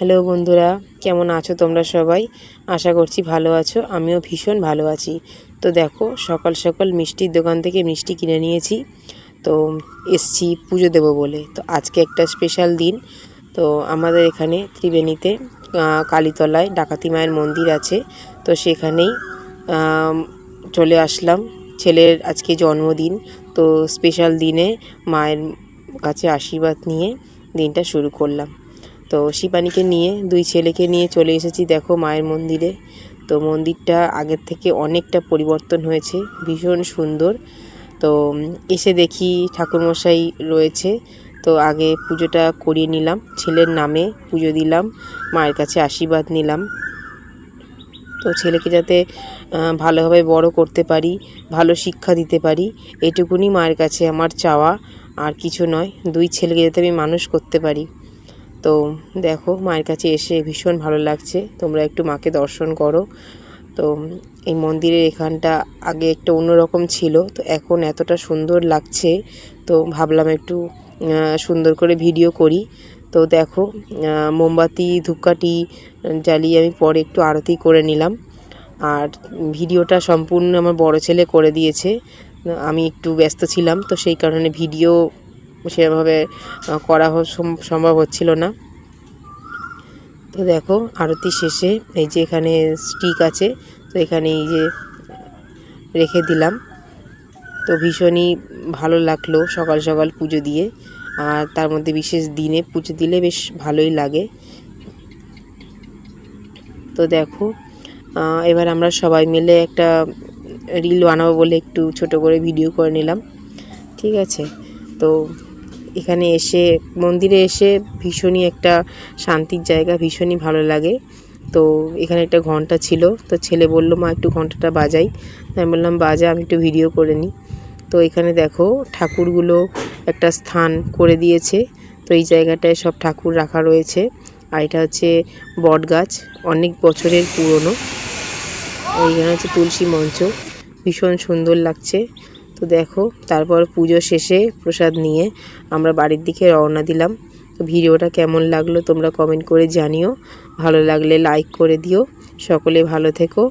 Hello বন্ধুরা, কেমন আছো তোমরা সবাই? আশা করছি ভালো আছো। আমিও ভীষণ ভালো আছি। তো দেখো, সকাল সকাল মিষ্টির দোকান থেকে মিষ্টি কিনে নিয়েছি। তো এসছি পুজো দেবো বলে। তো আজকে একটা স্পেশাল দিন। তো আমাদের এখানে ত্রিবেণীতে কালীতলায় ডাকাতি মায়ের মন্দির আছে। তো সেখানেই চলে আসলাম। ছেলের আজকে জন্মদিন। তো স্পেশাল দিনে মায়ের কাছে আশীর্বাদ নিয়ে দিনটা শুরু করলাম। তো শিবানীকে নিয়ে, দুই ছেলেকে নিয়ে চলে এসেছি দেখো মায়ের মন্দিরে। তো মন্দিরটা আগের থেকে অনেকটা পরিবর্তন হয়েছে, ভীষণ সুন্দর। তো এসে দেখি ঠাকুরমশাই রয়েছে। তো আগে পুজোটা করিয়ে নিলাম, ছেলের নামে পুজো দিলাম, মায়ের কাছে আশীর্বাদ নিলাম। তো ছেলেকে যাতে ভালোভাবে বড় করতে পারি, ভালো শিক্ষা দিতে পারি, এটুকুনি মায়ের কাছে আমার চাওয়া, আর কিছু নয়। দুই ছেলেকে যাতে আমি মানুষ করতে পারি। তো দেখো, মায়ের কাছে এসে ভীষণ ভালো লাগছে। তোমরা একটু মাকে দর্শন করো। তো এই মন্দিরের এখানটা আগে একটা অন্যরকম ছিল, তো এখন এতটা সুন্দর লাগছে। তো ভাবলাম একটু সুন্দর করে ভিডিও করি। তো দেখো, মোমবাতি ধূপকাঠি জ্বালিয়ে আমি পরে একটু আরতি করে নিলাম। আর ভিডিওটা সম্পূর্ণ আমার বড় ছেলে করে দিয়েছে। আমি একটু ব্যস্ত ছিলাম, তো সেই কারণে ভিডিও সেভাবে করা সম্ভব হচ্ছিল না। তো দেখো, আরতি শেষে এই যে এখানে স্টিক আছে, তো এখানে এই যে রেখে দিলাম। তো ভীষণই ভালো লাগলো সকাল সকাল পুজো দিয়ে। আর তার মধ্যে বিশেষ দিনে পুজো দিলে বেশ ভালোই লাগে। তো দেখো, এবার আমরা সবাই মিলে একটা রিল বানাবো বলে একটু ছোট করে ভিডিও করে নিলাম। ঠিক আছে। তো এখানে এসে, মন্দিরে এসে ভীষণই একটা শান্তির জায়গা, ভীষণই ভালো লাগে। তো এখানে একটা ঘন্টা ছিল, তো ছেলে বলল মা একটু ঘন্টাটা বাজাই। আমি বললাম বাজা, আমি একটু ভিডিও করে নিই। তো এখানে দেখো, ঠাকুরগুলো একটা স্থান করে দিয়েছে। তো এই জায়গাটায় সব ঠাকুর রাখা রয়েছে। আর এটা হচ্ছে বট গাছ, অনেক বছরের পুরনো। এইখানে হচ্ছে তুলসী মঞ্চ, ভীষণ সুন্দর লাগছে। তো দেখো, তারপর পুজো শেষে প্রসাদ নিয়ে আমরা বাড়ির দিকে রওনা দিলাম। তো ভিডিওটা কেমন লাগলো তোমরা কমেন্ট করে জানিও। ভালো লাগলে লাইক করে দিও। সকলে ভালো থেকো।